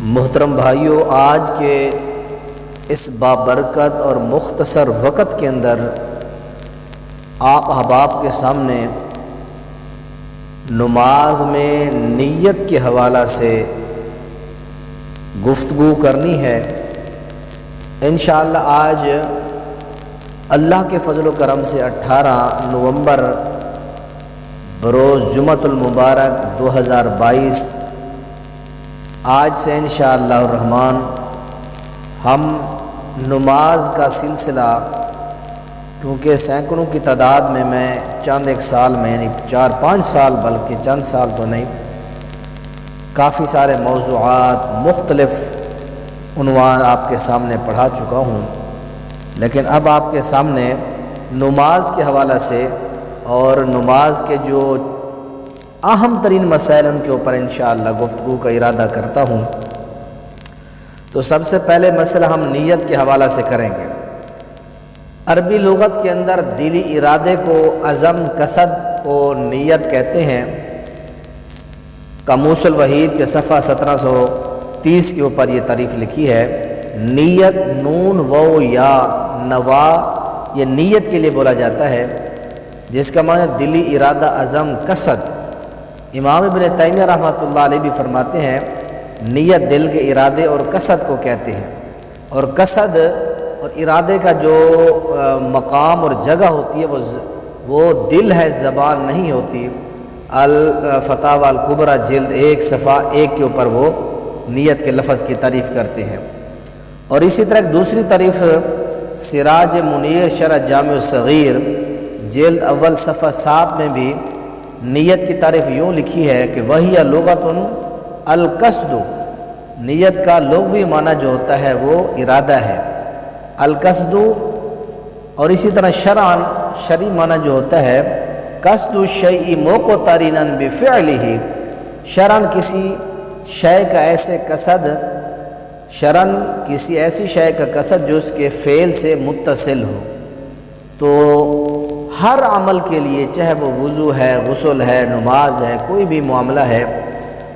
محترم بھائیوں، آج کے اس بابرکت اور مختصر وقت کے اندر آپ احباب کے سامنے نماز میں نیت کے حوالہ سے گفتگو کرنی ہے۔ انشاءاللہ آج اللہ کے فضل و کرم سے 18 نومبر بروز جمعۃ المبارک 2022 آج سے انشاءاللہ الرحمن ہم نماز کا سلسلہ، کیونکہ سینکڑوں کی تعداد میں چند ایک سال میں یعنی 4-5 سال بلکہ چند سال تو نہیں، کافی سارے موضوعات مختلف عنوان آپ کے سامنے پڑھا چکا ہوں، لیکن اب آپ کے سامنے نماز کے حوالہ سے اور نماز کے جو اہم ترین مسائل ان کے اوپر انشاءاللہ گفتگو کا ارادہ کرتا ہوں۔ تو سب سے پہلے مسئلہ ہم نیت کے حوالہ سے کریں گے۔ عربی لغت کے اندر دلی ارادے کو عزم قصد کو نیت کہتے ہیں۔ قاموس الوحید کے صفحہ 1730 کے اوپر یہ تعریف لکھی ہے، نیت نون و یا نوا، یہ نیت کے لیے بولا جاتا ہے، جس کا معنی دلی ارادہ عزم قصد۔ امام ابن تیمیہ رحمۃ اللہ علیہ بھی فرماتے ہیں نیت دل کے ارادے اور قصد کو کہتے ہیں، اور قصد اور ارادے کا جو مقام اور جگہ ہوتی ہے وہ دل ہے، زبان نہیں ہوتی۔ الفتاوی الکبریٰ جلد 1 صفحہ 1 کے اوپر وہ نیت کے لفظ کی تعریف کرتے ہیں۔ اور اسی طرح ایک دوسری تعریف سراج منیر شرح جامع الصغیر جلد اول صفحہ 7 میں بھی نیت کی تعریف یوں لکھی ہے کہ وہی لغت القصد، نیت کا لغوی معنی جو ہوتا ہے وہ ارادہ ہے، القصد۔ اور اسی طرح شرعاً شرعی معنی جو ہوتا ہے قصد الشیء مقترنا بفعلہ، شرعاً کسی شے کا ایسے قصد، شرعاً کسی ایسی شے کا قصد جو اس کے فعل سے متصل ہو۔ تو ہر عمل کے لیے، چاہے وہ وضو ہے، غسل ہے، نماز ہے، کوئی بھی معاملہ ہے،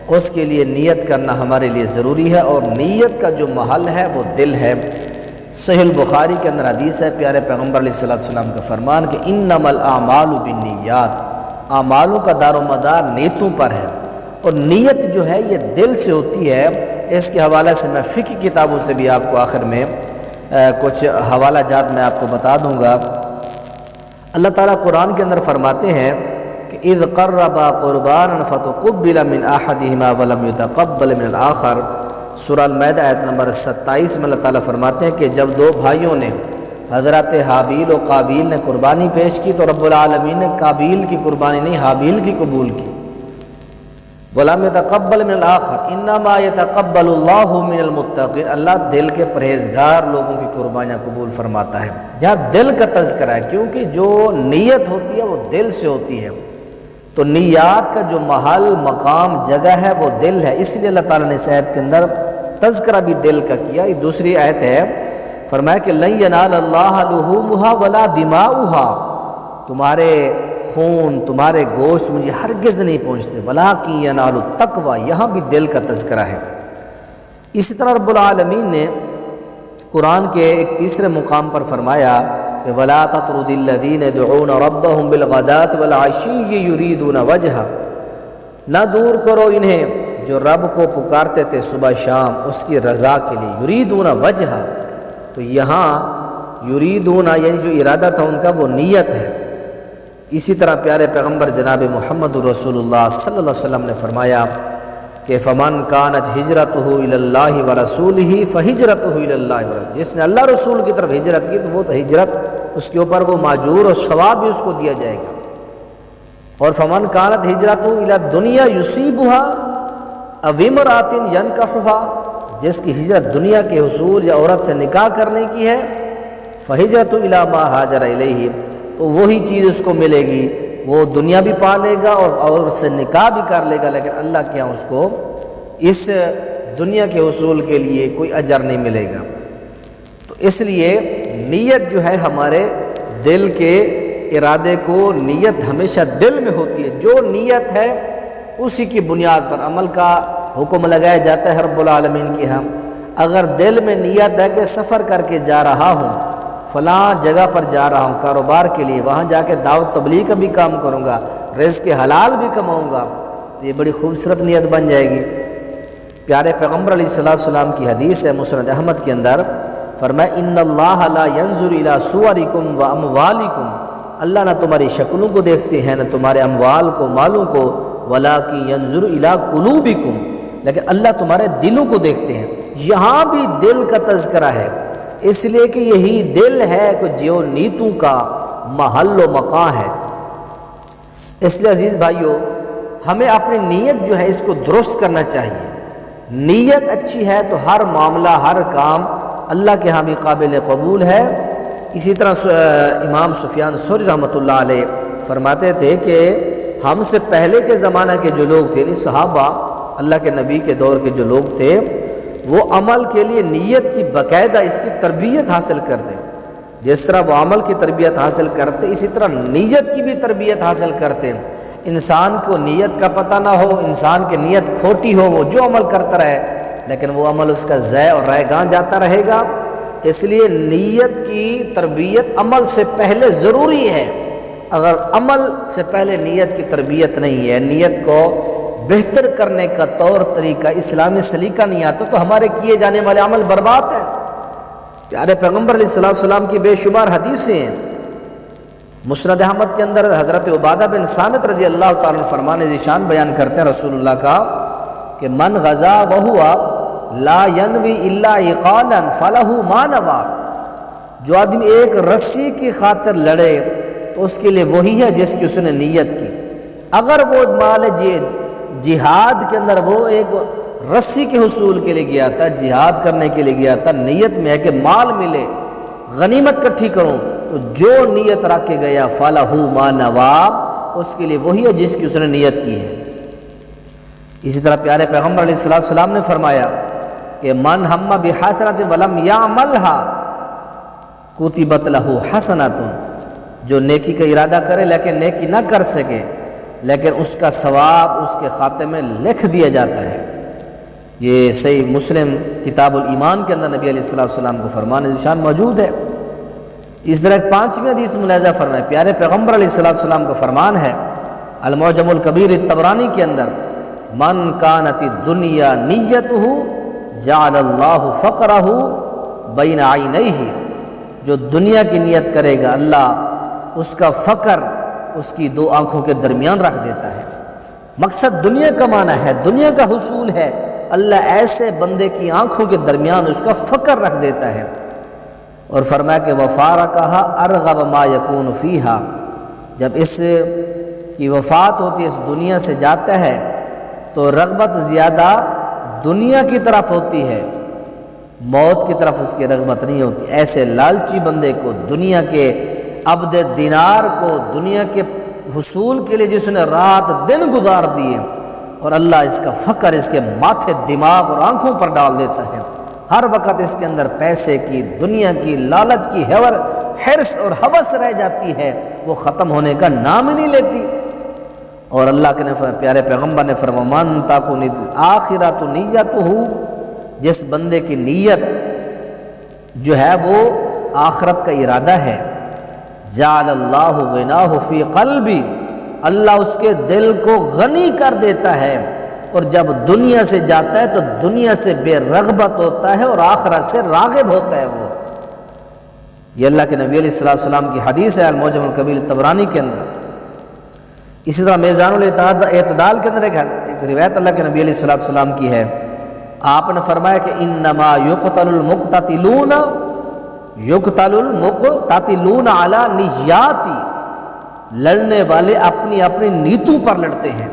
اس کے لیے نیت کرنا ہمارے لیے ضروری ہے، اور نیت کا جو محل ہے وہ دل ہے۔ صحیح البخاری کے اندر حدیث ہے، پیارے پیغمبر علیہ السلام کا فرمان کہ انما الاعمال بالنیات، اعمالوں کا دار و مدار نیتوں پر ہے، اور نیت جو ہے یہ دل سے ہوتی ہے۔ اس کے حوالے سے میں فقہ کتابوں سے بھی آپ کو آخر میں کچھ حوالہ جات میں آپ کو بتا دوں گا۔ اللہ تعالیٰ قرآن کے اندر فرماتے ہیں کہ اذ قربا قربانا فتقبل من احدہما ولم يتقبل من الآخر، سورہ المائدہ آیت نمبر 27 میں اللہ تعالیٰ فرماتے ہیں کہ جب دو بھائیوں نے، حضرت حابیل و قابیل نے قربانی پیش کی تو رب العالمین نے قابیل کی قربانی نہیں، حابیل کی قبول کی۔ وَلَمْ يَتَقَبَّلْ مِنَ الْآخَرِ إِنَّمَا يَتَقَبَّلُ اللَّهُ مِنَ الْمُتَّقِينَ، اللہ دل کے پرہیزگار لوگوں کی قربانیاں قبول فرماتا ہے۔ یہاں دل کا تذکرہ ہے، کیونکہ جو نیت ہوتی ہے وہ دل سے ہوتی ہے، تو نیات کا جو محل، مقام، جگہ ہے وہ دل ہے، اس لیے اللہ تعالیٰ نے اس آیت کے اندر تذکرہ بھی دل کا کیا۔ یہ دوسری آیت ہے، فرمایا کہ لَن يَنَالَ اللَّهَ لُحُومُهَا وَلَا دِمَاؤُهَا، تمہارے خون، تمہارے گوشت مجھے ہرگز نہیں پہنچتے، وَلَٰكِن يَنَالُ التَّقْوَىٰ، یہاں بھی دل کا تذکرہ ہے۔ اسی طرح رب العالمین نے قرآن کے ایک تیسرے مقام پر فرمایا کہ وَلَا تَطْرُدِ الَّذِينَ يَدْعُونَ رَبَّهُمْ بِالْغَدَاةِ وَالْعَشِيِّ يُرِيدُونَ وَجْهَهُ، نہ دور کرو انہیں جو رب کو پکارتے تھے صبح شام اس کی رضا کے لیے، یریدون وجہ، تو یہاں یریدون یعنی جو ارادہ تھا ان کا وہ نیت ہے۔ اسی طرح پیارے پیغمبر جناب محمد رسول اللہ صلی اللہ علیہ وسلم نے فرمایا کہ فمن کانت ہجرتہ الی اللہ ورسولہ فہجرتہ الی اللہ ورسولہ، جس نے اللہ رسول کی طرف ہجرت کی تو وہ تو ہجرت اس کے اوپر وہ ماجور اور ثواب بھی اس کو دیا جائے گا۔ اور فمن کانت ہجرتہ الی الدنیا یصیبھا او امرأۃ ینکحھا، جس کی ہجرت دنیا کے حصول یا عورت سے نکاح کرنے کی ہے، فہجرتہ الی ما ہاجر الیہ، تو وہی چیز اس کو ملے گی، وہ دنیا بھی پا لے گا اور عورت سے نکاح بھی کر لے گا، لیکن اللہ کے ہاں اس کو اس دنیا کے حصول کے لیے کوئی اجر نہیں ملے گا۔ تو اس لیے نیت جو ہے ہمارے دل کے ارادے کو، نیت ہمیشہ دل میں ہوتی ہے، جو نیت ہے اسی کی بنیاد پر عمل کا حکم لگایا جاتا ہے رب العالمین کے ہاں، اگر دل میں نیت ہے کہ سفر کر کے جا رہا ہوں، فلاں جگہ پر جا رہا ہوں کاروبار کے لیے، وہاں جا کے دعوت تبلیغ کا بھی کام کروں گا، رزق حلال بھی کماؤں گا، تو یہ بڑی خوبصورت نیت بن جائے گی۔ پیارے پیغمبر علیہ السلام کی حدیث ہے مسند احمد کے اندر، فرمایا ان اللہ لا ينظر الى صورکم و اموالکم، اللہ نہ تمہاری شکلوں کو دیکھتے ہیں نہ تمہارے اموال کو، مالوں کو، ولکن ينظر الى قلوبکم، لیکن اللہ تمہارے دلوں کو دیکھتے ہیں۔ یہاں بھی دل کا تذکرہ ہے، اس لیے کہ یہی دل ہے کہ جو نیتوں کا محل و مقام ہے۔ اس لیے عزیز بھائیو، ہمیں اپنی نیت جو ہے اس کو درست کرنا چاہیے۔ نیت اچھی ہے تو ہر معاملہ، ہر کام اللہ کے ہاں بھی قابل قبول ہے۔ اسی طرح امام سفیان ثوری رحمۃ اللہ علیہ فرماتے تھے کہ ہم سے پہلے کے زمانہ کے جو لوگ تھے، یعنی صحابہ، اللہ کے نبی کے دور کے جو لوگ تھے، وہ عمل کے لیے نیت کی باقاعدہ اس کی تربیت حاصل کرتے۔ جس طرح وہ عمل کی تربیت حاصل کرتے، اسی طرح نیت کی بھی تربیت حاصل کرتے۔ انسان کو نیت کا پتہ نہ ہو، انسان کی نیت کھوٹی ہو، وہ جو عمل کرتا رہے لیکن وہ عمل اس کا ضائع اور رائگاں جاتا رہے گا۔ اس لیے نیت کی تربیت عمل سے پہلے ضروری ہے۔ اگر عمل سے پہلے نیت کی تربیت نہیں ہے، نیت کو بہتر کرنے کا طور طریقہ، اسلامی سلیقہ نہیں آتا، تو ہمارے کیے جانے والے عمل برباد ہیں۔ پیارے پیغمبر علیہ السلام کی بے شمار حدیثیں ہیں۔ مسند احمد کے اندر حضرت عبادہ بن صامت رضی اللہ تعالیٰ عنہ فرمان ذیشان بیان کرتے ہیں رسول اللہ کا کہ من غزا وہوا لا ینوی الا عقالا فلہ ما نوی، جو آدمی ایک رسی کی خاطر لڑے تو اس کے لیے وہی ہے جس کی اس نے نیت کی۔ اگر وہ مال جہاد کے اندر وہ ایک رسی کے حصول کے لیے گیا تھا، جہاد کرنے کے لیے گیا تھا، نیت میں ہے کہ مال ملے، غنیمت کٹھی کروں، تو جو نیت رکھ کے گیا فَلَهُ مَا نَوَى، اس کے لیے وہی ہے جس کی اس نے نیت کی ہے۔ اسی طرح پیارے پیغمبر علیہ السلام نے فرمایا کہ من ہم بحسنۃ ولم یعملها کتبت له حسنۃ، جو نیکی کا ارادہ کرے لیکن نیکی نہ کر سکے، لیکن اس کا ثواب اس کے خاتے میں لکھ دیا جاتا ہے۔ یہ صحیح مسلم کتاب الایمان کے اندر نبی علیہ السلام کو فرمان نشان موجود ہے۔ اس طرح ایک 5ویں حدیث ملاحظہ فرمائے، پیارے پیغمبر علیہ السلام کا فرمان ہے المعجم الکبیر الطبرانی کے اندر، من کانت الدنیا نیتہ جعل اللہ فقرہ بین عینیہ، جو دنیا کی نیت کرے گا اللہ اس کا فقر اس کی دو آنکھوں کے درمیان رکھ دیتا ہے۔ مقصد دنیا کمانا ہے، دنیا کا حصول ہے، اللہ ایسے بندے کی آنکھوں کے درمیان اس کا فقر رکھ دیتا ہے۔ اور فرمایا کہ وفارقھا ارغب ما یکون فیہا، جب اس کی وفات ہوتی ہے، اس دنیا سے جاتا ہے، تو رغبت زیادہ دنیا کی طرف ہوتی ہے، موت کی طرف اس کی رغبت نہیں ہوتی۔ ایسے لالچی بندے کو، دنیا کے عبد دینار کو، دنیا کے حصول کے لیے جس نے رات دن گزار دیے، اور اللہ اس کا فقر اس کے ماتھے، دماغ اور آنکھوں پر ڈال دیتا ہے، ہر وقت اس کے اندر پیسے کی، دنیا کی، لالچ کی حرص اور ہوس رہ جاتی ہے، وہ ختم ہونے کا نام ہی نہیں لیتی۔ اور اللہ کے پیارے پیغمبر نے فرمایا من تکن الآخرۃ نیتہ، جس بندے کی نیت جو ہے وہ آخرت کا ارادہ ہے، جعل اللہ غناہ فی قلبی، اللہ اس کے دل کو غنی کر دیتا ہے، اور جب دنیا سے جاتا ہے تو دنیا سے بے رغبت ہوتا ہے اور آخرت سے راغب ہوتا ہے وہ۔ یہ اللہ کے نبی علیہ السلام کی حدیث ہے المعجم الکبیر طبرانی کے اندر۔ اسی طرح میزان الاعتدال کے اندر ایک روایت اللہ کے نبی علیہ السلام کی ہے، آپ نے فرمایا کہ انما یقتل المقتتلون علی نیات، لڑنے والے اپنی اپنی نیتوں پر لڑتے ہیں۔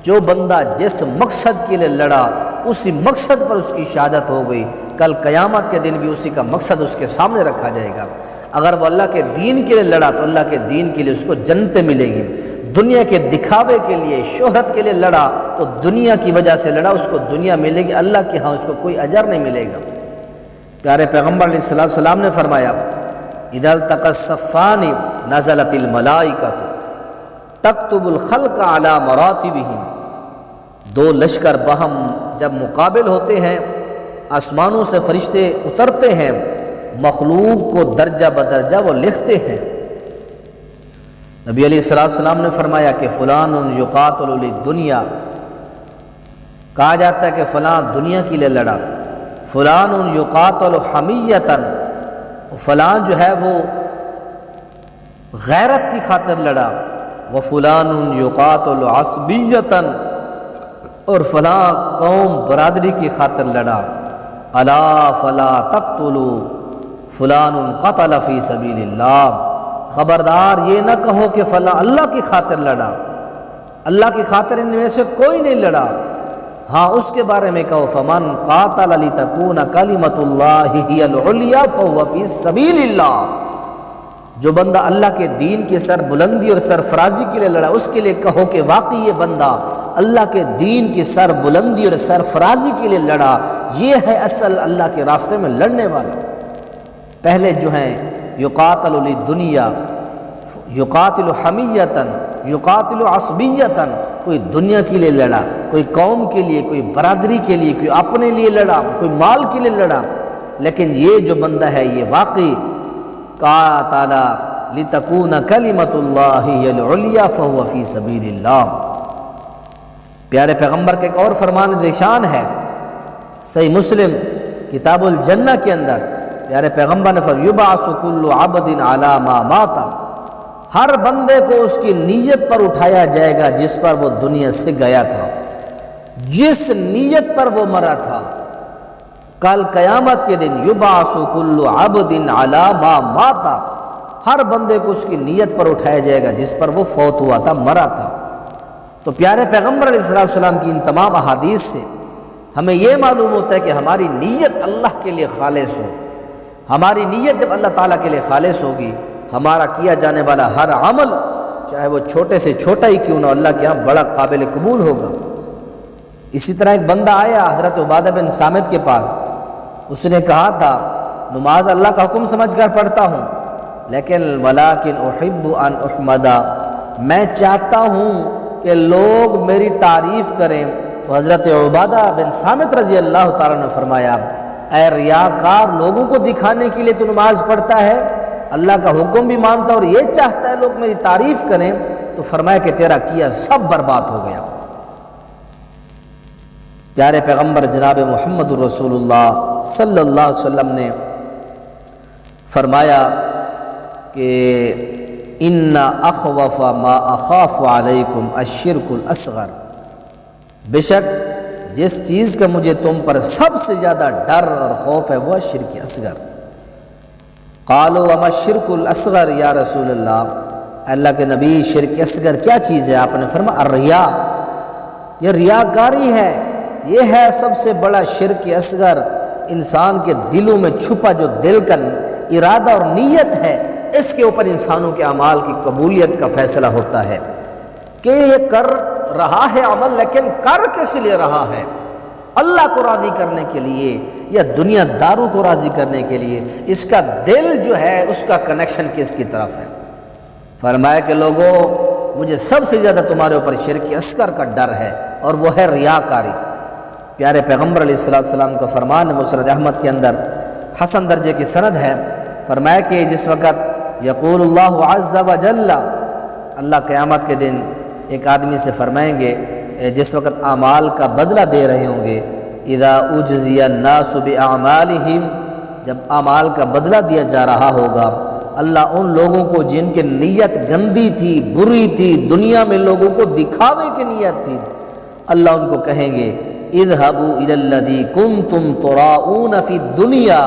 جو بندہ جس مقصد کے لیے لڑا اسی مقصد پر اس کی شہادت ہو گئی، کل قیامت کے دن بھی اسی کا مقصد اس کے سامنے رکھا جائے گا۔ اگر وہ اللہ کے دین کے لیے لڑا تو اللہ کے دین کے لیے اس کو جنتیں ملے گی، دنیا کے دکھاوے کے لیے، شہرت کے لیے لڑا تو دنیا کی وجہ سے لڑا، اس کو دنیا ملے گی، اللہ کے ہاں اس کو کوئی اجر نہیں ملے گا۔ پیارے پیغمبر علیہ السلام نے فرمایا اذا التقى الصفان نزلت الملائکۃ تکتب الخلق علی مراتبہم، دو لشکر باہم جب مقابل ہوتے ہیں، آسمانوں سے فرشتے اترتے ہیں، مخلوق کو درجہ بدرجہ وہ لکھتے ہیں۔ نبی علیہ السلام نے فرمایا کہ فلان یقاتل للدنیا، کہا جاتا ہے کہ فلاں دنیا کے لیے لڑا، فلان یقاتل حمیتاً، فلان جو ہے وہ غیرت کی خاطر لڑا، وفلان یقاتل عصبیتاً، اور فلاں قوم برادری کی خاطر لڑا۔ الا فلا تقتلوا فلان قتل فی سبیل اللہ، خبردار یہ نہ کہو کہ فلاں اللہ کی خاطر لڑا، اللہ کی خاطر ان میں سے کوئی نہیں لڑا، ہاں اس کے بارے میں کہو فمن قاتل لتکون کلمۃ اللہ ہی العلیٰ فہو فی سبیل اللہ، جو بندہ اللہ کے دین کی سر بلندی اور سرفرازی کے لیے لڑا، اس کے لیے کہو کہ واقعی یہ بندہ اللہ کے دین کی سر بلندی اور سرفرازی کے لیے لڑا، یہ ہے اصل اللہ کے راستے میں لڑنے والا۔ پہلے جو ہیں یقاتل للدنیا، یقاتل حمیتاً، یقاتل عصبیتاً، کوئی دنیا کے لیے لڑا، کوئی قوم کے لیے، کوئی برادری کے لیے، کوئی اپنے لیے لڑا، کوئی مال کے لیے لڑا، لیکن یہ جو بندہ ہے یہ واقعی قاتل لتکون کلمۃ اللہ ہی العلیٰ فہو فی سبیل اللہ۔ پیارے پیغمبر کے ایک اور فرمان ذیشان ہے، صحیح مسلم کتاب الجنہ کے اندر پیارے پیغمبر نے فرمایا یبعث کل عبد علی ما مات، ہر بندے کو اس کی نیت پر اٹھایا جائے گا جس پر وہ دنیا سے گیا تھا، جس نیت پر وہ مرا تھا۔ کل قیامت کے دن یبعث کل عبد علی ما مات، ہر بندے کو اس کی نیت پر اٹھایا جائے گا جس پر وہ فوت ہوا تھا، مرا تھا۔ تو پیارے پیغمبر علیہ السلام کی ان تمام احادیث سے ہمیں یہ معلوم ہوتا ہے کہ ہماری نیت اللہ کے لیے خالص ہو۔ ہماری نیت جب اللہ تعالیٰ کے لیے خالص ہوگی، ہمارا کیا جانے والا ہر عمل چاہے وہ چھوٹے سے چھوٹا ہی کیوں نہ، اللہ کے ہاں بڑا قابل قبول ہوگا۔ اسی طرح ایک بندہ آیا حضرت عبادہ بن صامت کے پاس، اس نے کہا تھا نماز اللہ کا حکم سمجھ کر پڑھتا ہوں، لیکن ولیکن احب ان احمد، میں چاہتا ہوں کہ لوگ میری تعریف کریں۔ تو حضرت عبادہ بن صامت رضی اللہ تعالیٰ نے فرمایا اے ریاکار، لوگوں کو دکھانے کے لیے تو نماز پڑھتا ہے، اللہ کا حکم بھی مانتا اور یہ چاہتا ہے لوگ میری تعریف کریں، تو فرمایا کہ تیرا کیا سب برباد ہو گیا۔ پیارے پیغمبر جناب محمد رسول اللہ صلی اللہ علیہ وسلم نے فرمایا کہ ان اخوف ما اخاف علیکم الشرک الاصغر، بے شک جس چیز کا مجھے تم پر سب سے زیادہ ڈر اور خوف ہے وہ شرک اصغر۔ قالوا وما الشرک الاصغر یا رسول اللہ، اللہ کے نبی شرک اصغر کیا چیز ہے؟ آپ نے فرمایا الریا، یہ ریاکاری ہے، یہ ہے سب سے بڑا شرک اصغر، انسان کے دلوں میں چھپا جو دل کا ارادہ اور نیت ہے، اس کے اوپر انسانوں کے اعمال کی قبولیت کا فیصلہ ہوتا ہے کہ یہ کر رہا ہے عمل، لیکن کر کس لیے رہا ہے؟ اللہ کو راضی کرنے کے لیے یا دنیا داروں کو راضی کرنے کے لیے؟ اس کا دل جو ہے اس کا کنیکشن کس کی طرف ہے؟ فرمایا کہ لوگوں، مجھے سب سے زیادہ تمہارے اوپر شرک اصغر کا ڈر ہے، اور وہ ہے ریاکاری۔ پیارے پیغمبر علیہ السلام کا فرمان ہے، مسند احمد کے اندر حسن درجے کی سند ہے، فرمایا کہ جس وقت یقول اللہ عز وجل، اللہ قیامت کے دن ایک آدمی سے فرمائیں گے جس وقت اعمال کا بدلہ دے رہے ہوں گے، اذا اجزی الناس باعمالہم، جب اعمال کا بدلہ دیا جا رہا ہوگا، اللہ ان لوگوں کو جن کی نیت گندی تھی، بری تھی، دنیا میں لوگوں کو دکھاوے کی نیت تھی، اللہ ان کو کہیں گے اذهبوا الى الذي كنتم تراؤون في الدنيا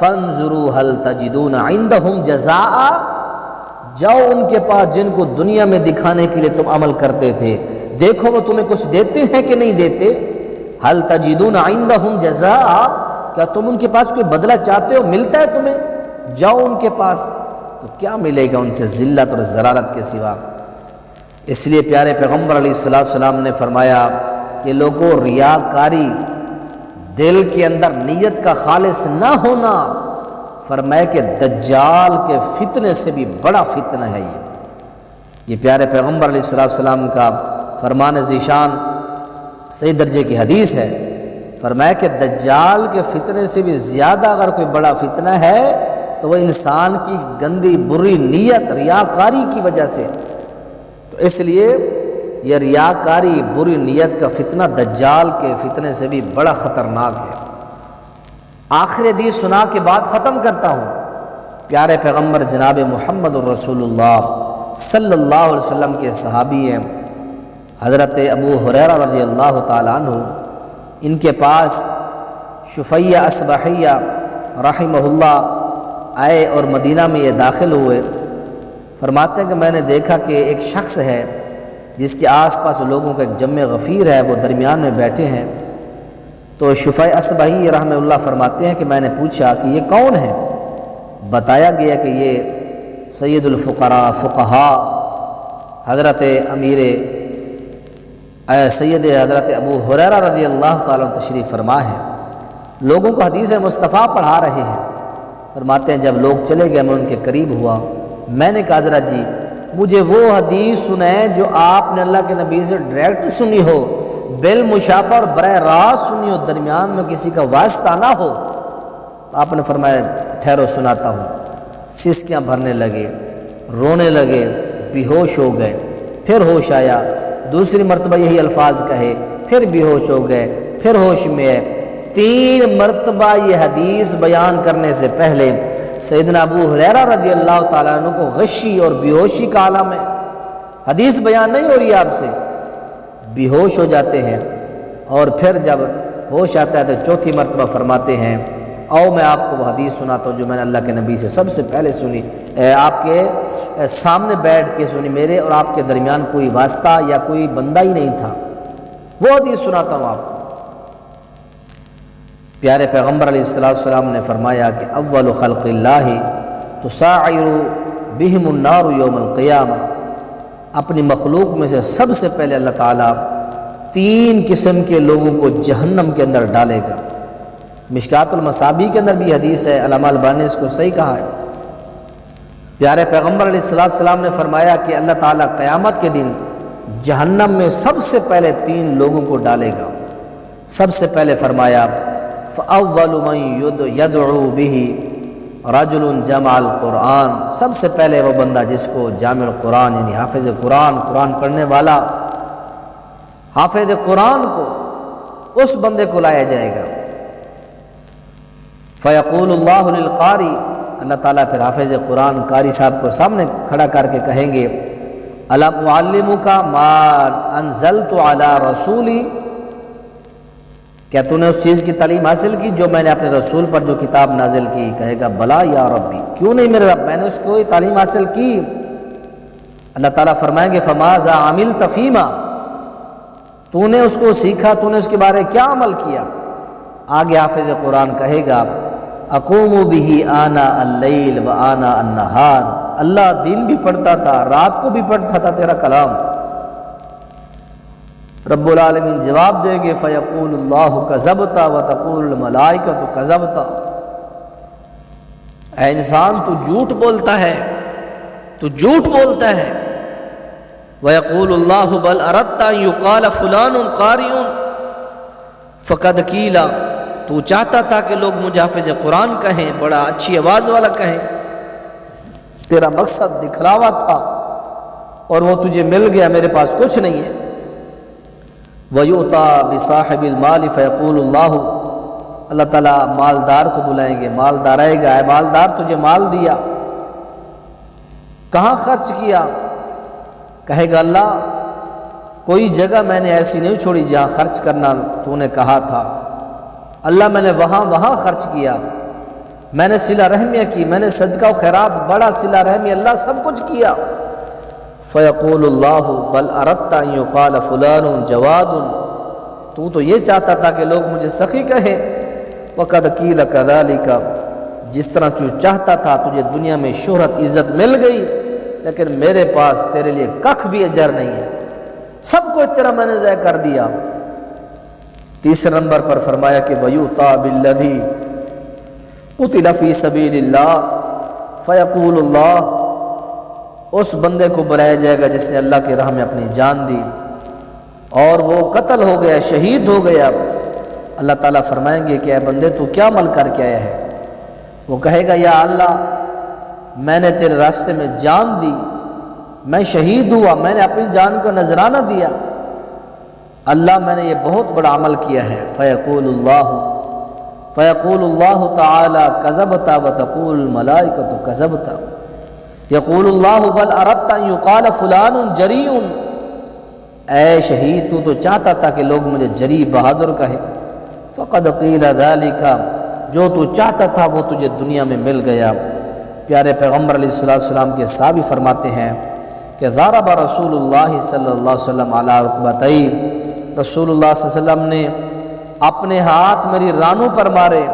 فانظروا هل تجدون عندهم جزاء، جاؤ ان کے پاس جن کو دنیا میں دکھانے کے لیے تم عمل کرتے تھے، دیکھو وہ تمہیں کچھ دیتے ہیں کہ نہیں دیتے۔ هل تجدون عندهم جزاء، کیا تم ان کے پاس کوئی بدلہ چاہتے ہو؟ ملتا ہے تمہیں؟ جاؤ ان کے پاس، تو کیا ملے گا ان سے ذلت اور ذلالت کے سوا؟ اس لیے پیارے پیغمبر علیہ السلام نے فرمایا کہ لوگوں، ریاکاری، دل کے اندر نیت کا خالص نہ ہونا، فرمایا کہ دجال کے فتنے سے بھی بڑا فتنہ ہے یہ پیارے پیغمبر علیہ السلام کا فرمان ذیشان صحیح درجے کی حدیث ہے، فرمایا کہ دجال کے فتنے سے بھی زیادہ اگر کوئی بڑا فتنہ ہے تو وہ انسان کی گندی بری نیت ریاکاری کی وجہ سے، تو اس لیے یہ ریاکاری بری نیت کا فتنہ دجال کے فتنے سے بھی بڑا خطرناک ہے۔ آخر حدیث سنا کے بعد ختم کرتا ہوں۔ پیارے پیغمبر جناب محمد الرسول اللہ صلی اللہ علیہ وسلم کے صحابی ہیں حضرت ابو ہریرہ رضی اللہ تعالیٰ عنہ، ان کے پاس شفیہ اصبحیہ رحمہ اللہ آئے اور مدینہ میں یہ داخل ہوئے۔ فرماتے ہیں کہ میں نے دیکھا کہ ایک شخص ہے جس کے آس پاس لوگوں کا ایک جمع غفیر ہے، وہ درمیان میں بیٹھے ہیں۔ تو شفیہ اصبحی رحمہ اللہ فرماتے ہیں کہ میں نے پوچھا کہ یہ کون ہے؟ بتایا گیا کہ یہ سید الفقراء فقہا حضرت امیر سید حضرت ابو ہریرہ رضی اللہ تعالیٰ عنہ تشریف فرما ہے، لوگوں کو حدیث مصطفیٰ پڑھا رہے ہیں۔ فرماتے ہیں جب لوگ چلے گئے میں ان کے قریب ہوا، میں نے کہا حضرت جی مجھے وہ حدیث سنائیں جو آپ نے اللہ کے نبی سے ڈائریکٹ سنی ہو، بالمشافہ اور براہ راست سنی ہو، درمیان میں کسی کا واسطہ نہ ہو۔ تو آپ نے فرمایا ٹھہرو سناتا ہوں۔ سسکیاں بھرنے لگے، رونے لگے، بے ہوش ہو گئے، پھر ہوش آیا، دوسری مرتبہ یہی الفاظ کہے، پھر بے ہوش ہو گئے، پھر ہوش میں ہے۔ 3 مرتبہ یہ حدیث بیان کرنے سے پہلے سیدنا ابو ہریرہ رضی اللہ تعالیٰ عنہ کو غشی اور بے ہوشی کا عالم ہے، حدیث بیان نہیں ہو رہی آپ سے، بے ہوش ہو جاتے ہیں۔ اور پھر جب ہوش آتا ہے تو چوتھی مرتبہ فرماتے ہیں آؤ میں آپ کو وہ حدیث سناتا ہوں جو میں نے اللہ کے نبی سے سب سے پہلے سنی، آپ کے سامنے بیٹھ کے سنی، میرے اور آپ کے درمیان کوئی واسطہ یا کوئی بندہ ہی نہیں تھا، وہ حدیث سناتا ہوں آپ کو۔ پیارے پیغمبر علیہ السلام نے فرمایا کہ اول خلق اللہ تساعر بہم النار یوم القیامہ، اپنی مخلوق میں سے سب سے پہلے اللہ تعالیٰ 3 قسم کے لوگوں کو جہنم کے اندر ڈالے گا۔ مشکات المصابیح کے اندر بھی حدیث ہے، علامہ البانی نے اس کو صحیح کہا ہے۔ پیارے پیغمبر علیہ السلام نے فرمایا کہ اللہ تعالیٰ قیامت کے دن جہنم میں سب سے پہلے 3 لوگوں کو ڈالے گا۔ سب سے پہلے فرمایا فَأَوَّلُ مَن يَدْعُو بِهِ رَجُلٌ جَمَعَ الْقُرْآنَ، سب سے پہلے وہ بندہ جس کو جامع القرآن یعنی حافظ قرآن، قرآن پڑھنے والا حافظ قرآن کو، اس بندے کو لایا جائے گا۔ فَيَقُولُ اللَّهُ لِلْقَارِ، اللہ تعالیٰ پھر حافظ قرآن قاری صاحب کو سامنے کھڑا کر کے کہیں گے أَلَمْ أُعَلِّمُكَ مَا أَنزَلْتُ عَلَى رَسُولِي، کیا تو نے اس چیز کی تعلیم حاصل کی جو میں نے اپنے رسول پر جو کتاب نازل کی؟ کہے گا بلا یا ربی، کیوں نہیں میرے رب، میں نے اس کو تعلیم حاصل کی۔ اللہ تعالیٰ فرمائیں گے فَمَاذَا عَمِلْتَ فِيمَا، تو نے اس کو سیکھا، تو نے اس کے بارے کیا عمل کیا؟ آگے حافظ قرآن کہے گا اقوم بہ آناء اللیل و آناء النہار، اللہ دن بھی پڑھتا تھا رات کو بھی پڑھتا تھا تیرا کلام۔ رب العالمین جواب دیں گے فیقول اللہ کذبت وتقول الملائکۃ کذبت، اے انسان تو جھوٹ بولتا ہے، تو جھوٹ بولتا ہے۔ ویقول اللہ بل اردت ان یقال فلان قارئ فقد قیل، تو چاہتا تھا کہ لوگ مجھے حافظ قرآن کہیں، بڑا اچھی آواز والا کہیں، تیرا مقصد دکھلاوا تھا اور وہ تجھے مل گیا، میرے پاس کچھ نہیں ہے۔ وَيُؤْتَى بِصَاحِبِ الْمَالِ فَيَقُولُ اللَّهُ، اللہ تعالیٰ مالدار کو بلائیں گے، مالدار آئے گا، اے مالدار تجھے مال دیا، کہاں خرچ کیا؟ کہے گا اللہ کوئی جگہ میں نے ایسی نہیں چھوڑی جہاں خرچ کرنا تو نے کہا تھا، اللہ میں نے وہاں خرچ کیا، میں نے صلہ رحمیہ کی، میں نے صدقہ و خیرات، بڑا صلہ رحمی اللہ سب کچھ کیا۔ فیقول اللہ بل اردت ان یقال فلان جواد، تو یہ چاہتا تھا کہ لوگ مجھے سخی کہیں، وقد قیل کذالک، جس طرح تو چاہتا تھا تجھے دنیا میں شہرت عزت مل گئی، لیکن میرے پاس تیرے لیے کخ بھی اجر نہیں ہے، سب کو تیرا میں نے ضائع کر دیا۔ تیسرے نمبر پر فرمایا کہ وَيُؤْتَى بِالَّذِي قُتِلَ فِي سَبِيلِ اللَّهِ فَيَقُولُ اللَّهُ، اس بندے کو بلایا جائے گا جس نے اللہ کی راہ میں اپنی جان دی، اور وہ قتل ہو گیا، شہید ہو گیا، اللہ تعالیٰ فرمائیں گے کہ اے بندے تو کیا عمل کر کے آیا ہے؟ وہ کہے گا یا اللہ میں نے تیرے راستے میں جان دی، میں شہید ہوا، میں نے اپنی جان کو نذرانہ دیا، اللہ میں نے یہ بہت بڑا عمل کیا ہے۔ فیقول اللہ تعالی کذبت وتقول الملائکۃ کذبت، یقول اللہ بل اردت ان یقال فلان جریء، اے شہید تو چاہتا تھا کہ لوگ مجھے جری بہادر کہیں، فقد قیل ذلک، جو تو چاہتا تھا وہ تجھے دنیا میں مل گیا۔ پیارے پیغمبر علیہ السلام کے صحابی فرماتے ہیں کہ ضرب رسول اللہ صلی اللہ علیہ وسلم علی رکبتیہ، رسول اللہ صلی اللہ علیہ وسلم نے اپنے ہاتھ میری رانوں پر مارے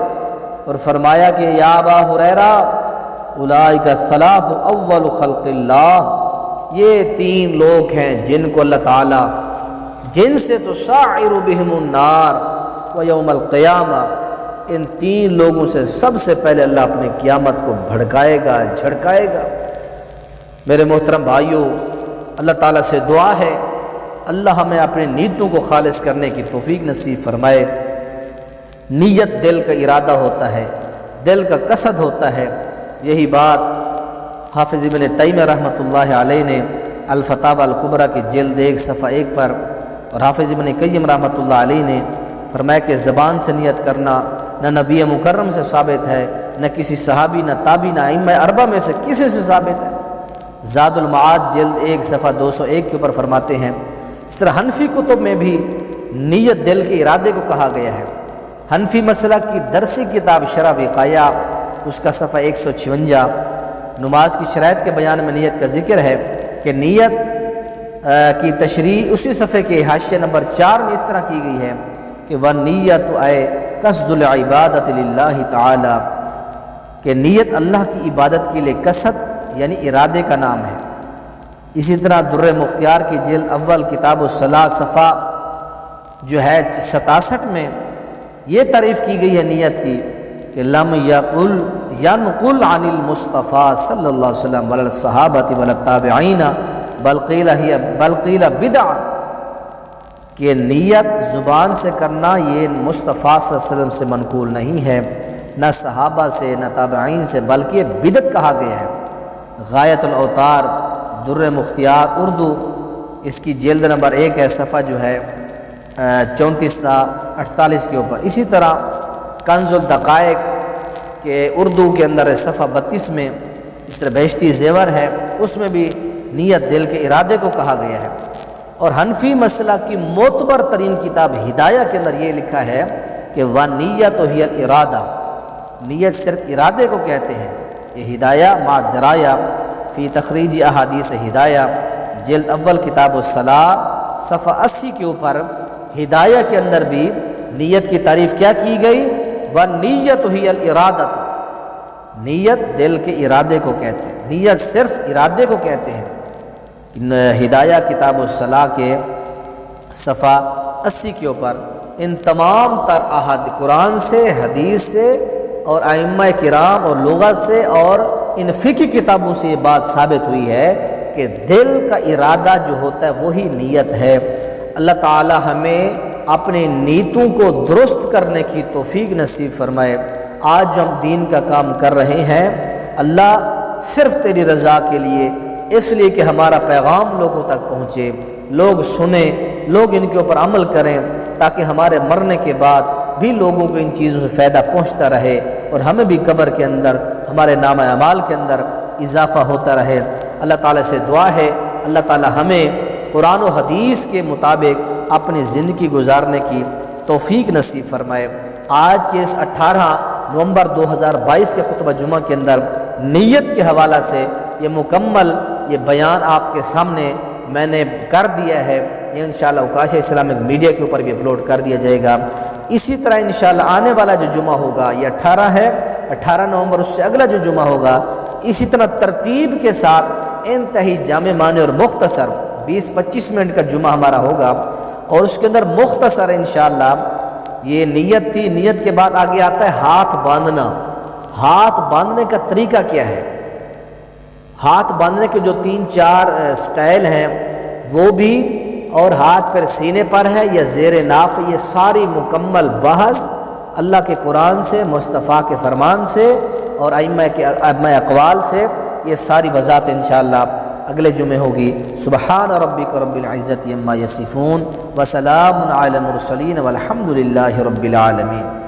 اور فرمایا کہ یا ابا ہریرہ اولئک الثلاث اول خلق اللہ، یہ 3 لوگ ہیں جن کو اللہ تعالیٰ جن سے تسعر بہم النار ویوم القیامہ، ان 3 لوگوں سے سب سے پہلے اللہ اپنی قیامت کو بھڑکائے گا، جھڑکائے گا۔ میرے محترم بھائیوں، اللہ تعالیٰ سے دعا ہے اللہ ہمیں اپنی نیتوں کو خالص کرنے کی توفیق نصیب فرمائے۔ نیت دل کا ارادہ ہوتا ہے، دل کا قصد ہوتا ہے، یہی بات حافظ ابن تیمیہ رحمۃ اللہ علیہ نے الفتاوی الکبریٰ کی جلد 1 صفحہ 1 پر، اور حافظ ابن قیم رحمۃ اللہ علیہ نے فرمایا کہ زبان سے نیت کرنا نہ نبی مکرم سے ثابت ہے، نہ کسی صحابی، نہ تابعی، نہ ائمہ اربعہ میں سے کسی سے ثابت ہے۔ زاد المعاد جلد 1 صفحہ 201 کے اوپر فرماتے ہیں۔ اس طرح حنفی کتب میں بھی نیت دل کے ارادے کو کہا گیا ہے۔ حنفی مسلک کی درسی کتاب شرح وقایہ، اس کا صفحہ 156، نماز کی شرائط کے بیان میں نیت کا ذکر ہے کہ نیت کی تشریح اسی صفحے کے حاشیہ نمبر 4 میں اس طرح کی گئی ہے کہ وَالنِّیَّتُ اے قصد العبادت للہ تعالی، کہ نیت اللہ کی عبادت کے لیے قصد یعنی ارادے کا نام ہے۔ اسی طرح در مختار کی جلد اول کتاب الصلاۃ صفحہ جو ہے 67 میں یہ تعریف کی گئی ہے نیت کی کہ لم یقل ینقل عن المصطفیٰ صلی اللہ علیہ وسلم ولا الصحابۃ ولا التابعین بل قیل بدعہ، کہ نیت زبان سے کرنا یہ مصطفیٰ صلی اللہ علیہ وسلم سے منقول نہیں ہے، نہ صحابہ سے، نہ تابعین سے، بلکہ یہ بدعت کہا گیا ہے۔ غایت الاوتار در مختار اردو، اس کی جلد نمبر 1 ہے، صفحہ جو ہے 34 تا 48 کے اوپر۔ اسی طرح کنز الدقائق کے اردو کے اندر ہے، صفحہ 32 میں، اس طرح بہشتی زیور ہے، اس میں بھی نیت دل کے ارادے کو کہا گیا ہے۔ اور حنفی مسلک کی معتبر ترین کتاب ہدایہ کے اندر یہ لکھا ہے کہ وَالنِّیَّتُ هِیَ الْإِرَادَہ، نیت صرف ارادے کو کہتے ہیں۔ یہ ہدایہ مع درایا فی تخریج احادیث ہدایہ جلد اول کتاب الصلاۃ صفحہ 80 کے اوپر ہدایہ کے اندر بھی نیت کی تعریف کیا کی گئی؟ وَالنِّیَّتُ هِیَ الْإِرَادَۃُ، نیت دل کے ارادے کو کہتے ہیں، نیت صرف ارادے کو کہتے ہیں۔ ہدایہ کتاب الصلاۃ کے صفحہ 80 کے اوپر ان تمام تر قرآن سے، حدیث سے اور ائمہ کرام اور لغت سے اور ان فقہ کتابوں سے یہ بات ثابت ہوئی ہے کہ دل کا ارادہ جو ہوتا ہے وہی نیت ہے۔ اللہ تعالی ہمیں اپنے نیتوں کو درست کرنے کی توفیق نصیب فرمائے۔ آج جو ہم دین کا کام کر رہے ہیں اللہ صرف تیری رضا کے لیے، اس لیے کہ ہمارا پیغام لوگوں تک پہنچے، لوگ سنیں، لوگ ان کے اوپر عمل کریں، تاکہ ہمارے مرنے کے بعد بھی لوگوں کو ان چیزوں سے فائدہ پہنچتا رہے اور ہمیں بھی قبر کے اندر ہمارے نام اعمال کے اندر اضافہ ہوتا رہے۔ اللہ تعالیٰ سے دعا ہے اللہ تعالیٰ ہمیں قرآن و حدیث کے مطابق اپنی زندگی گزارنے کی توفیق نصیب فرمائے۔ آج کے اس 18 نومبر 2022 کے خطبہ جمعہ کے اندر نیت کے حوالہ سے یہ مکمل یہ بیان آپ کے سامنے میں نے کر دیا ہے۔ یہ انشاءاللہ اوقاش اسلامک میڈیا کے اوپر بھی اپلوڈ کر دیا جائے گا۔ اسی طرح انشاءاللہ آنے والا جو جمعہ ہوگا یہ 18 ہے، 18 نومبر، اس سے اگلا جو جمعہ ہوگا اسی طرح ترتیب کے ساتھ انتہائی جامع معنی اور مختصر 20-25 منٹ کا جمعہ ہمارا ہوگا، اور اس کے اندر مختصر انشاءاللہ یہ نیت تھی۔ نیت کے بعد آگے آتا ہے ہاتھ باندھنا۔ ہاتھ باندھنے کا طریقہ کیا ہے؟ ہاتھ باندھنے کے جو 3-4 سٹائل ہیں وہ بھی، اور ہاتھ پھر سینے پر ہے یا زیر ناف، یہ ساری مکمل بحث اللہ کے قرآن سے، مصطفیٰ کے فرمان سے اور ائمہ اقوال سے، یہ ساری وضاحت انشاءاللہ اگلے جمعے ہوگی۔ سبحان ربک رب العزت عما یصفون وسلام علی المرسلین والحمد للہ رب العالمین۔